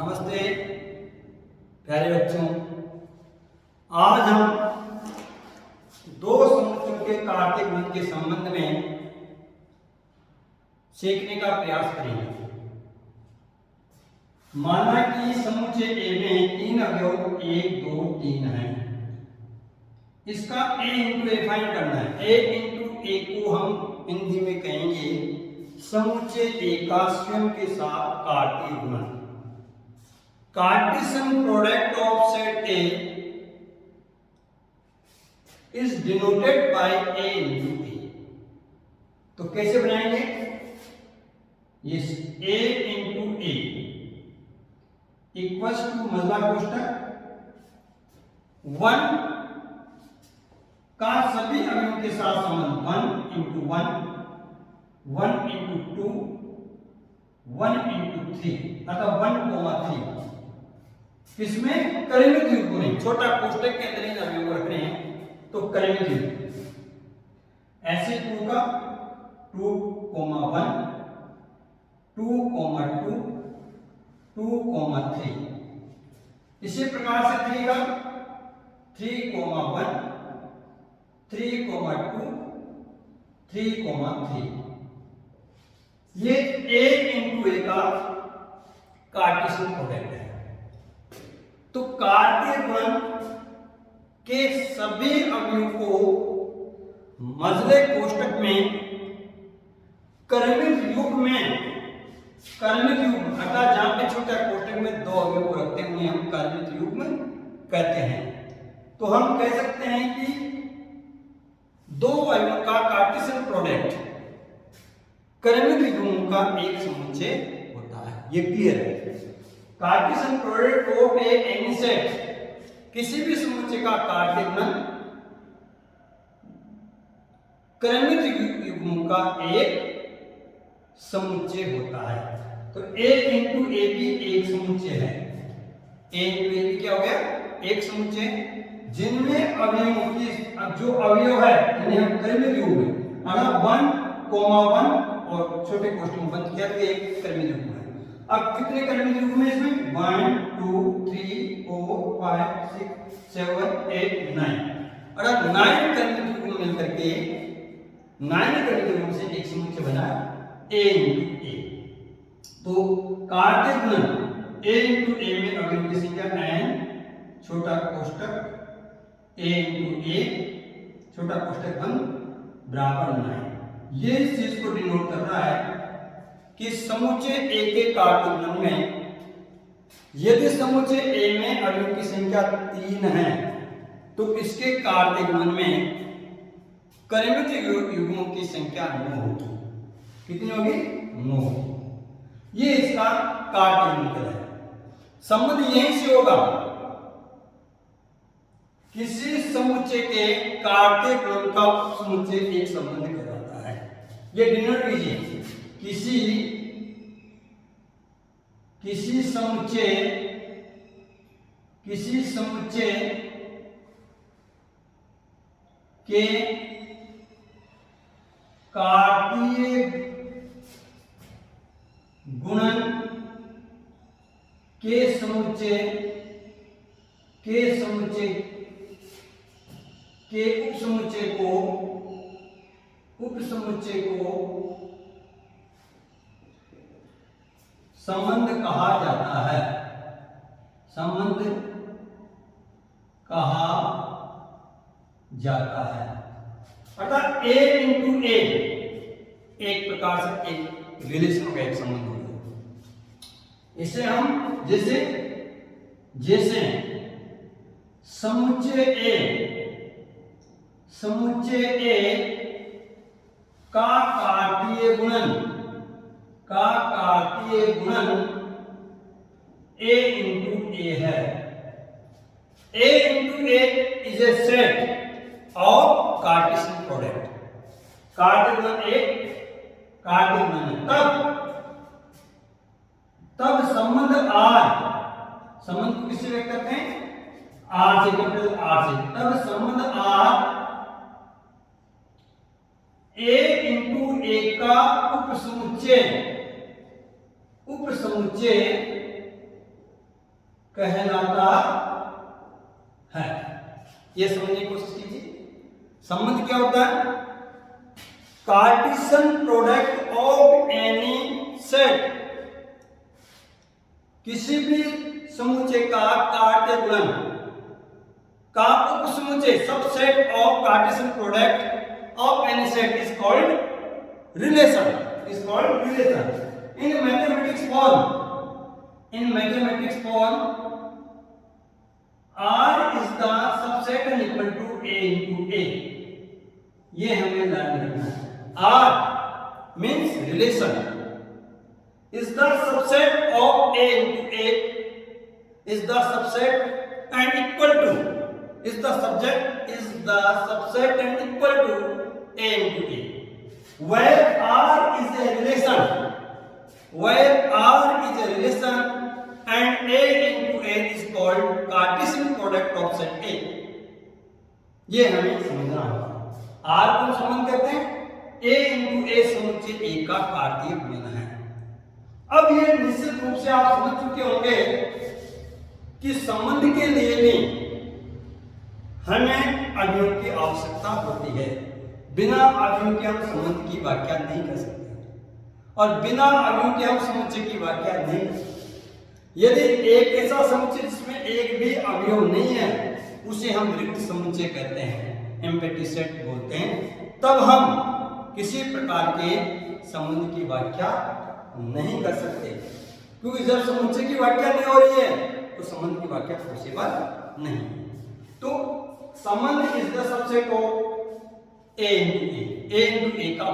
नमस्ते प्यारे बच्चों। आज हम दो समुच्चों के कार्तीय गुणन के संबंध में सीखने का प्रयास करेंगे। माना कि समुच्चय ए में तीन अवयव 1, 2, 3 हैं। इसका a इंटू ए फाइंड करना है। a इंटू ए को हम हिंदी में कहेंगे समुच्चय ए का स्वयं के साथ कार्तीय गुणन। Cartesian product of set A is denoted by A into A। तो कैसे बनाएंगे? Yes, A into A equals to मजला कोष्टक 1 का सभी अवयवों के साथ संबंध 1 into 1, 1 into 2, 1 into 3 अर्थात 1, 3 किसमें करेंगे द्वीप को नहीं, छोटा कोष्टक के अंदर इन अवयवों को रख रहे हैं तो करेंगे द्वीप। ऐसे 2 का 2, 1, 2, 2, 2, 3। इसी प्रकार से 3 का 3, 1, 3, 2, 3, 3। ये a इंटू ए का कार्टेशियन प्रोडक्ट है। तो कार्तीय गुणन के सभी अवयवों को मजले कोष्टक में क्रमिक युग्म अर्थात जहां पे छोटा कोष्टक में 2 अवयव को रखते हैं हम क्रमिक युग्म कहते हैं। तो हम कह सकते हैं कि 2 अवयवों का कार्टेशियन प्रोडक्ट क्रमिक युग्म का एक समुच्चय होता है। ये क्लियर है। Cartesian product of any set किसी भी समुच्चय का कार्तीय गुणन क्रमिक युग्मों का एक समुच्चय होता है। तो a इंटू ए भी एक समुच्चय है। a इंटू ए भी क्या हो गया? एक समुच्चय जिनमें अवयवों की जो अवयव है इन्हें हम क्रमिक युग्म अगर 1, 1 और छोटे कोष्टक में बंद किया तो एक क्रमिक युग्म है। अब कितने क्रमिक युग्म हैं इसमें? 1, 2, 3, 4, 5, 6, 7, 8, 9 और 9 क्रमिक युग्म मिलकर के 9 क्रमिक युग्म से एक समुच्चय बना a इंटू ए। तो कार्तीय गुणन a इंटू ए में अवयवों की संख्या n छोटा कोष्टक a इंटू ए छोटा कोष्टक बंद बराबर 9। ये इस चीज को डिनोट कर रहा है कि समुच्चय ए के कार्तीय गुणन में यदि समुच्चय ए में अवयवों की संख्या 3 है तो इसके कार्तीय गुणन में क्रमिक युग्मों की संख्या 9 होगी। कितनी होगी? 9 होगी। ये इसका कार्तीय गुणन है। संबंध यहीं से होगा। किसी समुच्चय के कार्तीय गुणन का समुच्चय एक संबंध कहलाता है। ये डिनोट कीजिए। किसी समुच्चय के कार्तीय गुणन के समुच्चय के उपसमुच्चय को संबंध कहा जाता है। संबंध कहा जाता है अर्थात a इंटू ए एक प्रकार से एक रिलेशन का एक संबंध होता है। इसे हम जैसे समुच्चय ए का कार्तीय गुणन a इंटू ए है। a into A is a set of Cartesian product. कार्तीय गुणन एक कार्तीय गुणन तब संबंध R, संबंध को किससे व्यक्त करते हैं? R से, कैपिटल R से। तब संबंध R a इंटू ए का उपसमुच्चय कहलाता है। ये समझने की कोशिश कीजिए। संबंध क्या होता है? Cartesian product of any set, किसी भी समुच्चय का कार्तीय गुणन का उपसमुच्चय, subset of Cartesian product of any set is called relation, is called relation. In mathematics form, in mathematics form, R is the subset and equal to A into A. ये हमें ध्यान रखना है। R means relation is the subset of A into A, is the subset and equal to, is the subset and equal to A into A. Where R is a relation, where R is a relation and A into A is called Cartesian product of set A. ये हमें समझना होगा। R को संबंध कहते हैं, A into A समुच्चय A का कार्तीय गुणन है। अब ये निश्चित रूप से आप समझ चुके होंगे कि संबंध के लिए भी हमें अवयव की आवश्यकता होती है। बिना अवयव के हम संबंध की व्याख्या नहीं कर सकते और बिना अवयव के हम समुच्चय की व्याख्या नहीं कर सकते। यदि एक ऐसा समुच्चय जिसमें एक भी अवयव नहीं है उसे हम रिक्त समुच्चय कहते हैं, एम्प्टी सेट बोलते हैं, तब हम किसी प्रकार के संबंध की व्याख्या नहीं कर सकते, क्योंकि जब समुच्चय की व्याख्या नहीं हो रही है तो संबंध की व्याख्या पॉसिबल नहीं। तो संबंध is the subset of A into A, A into A का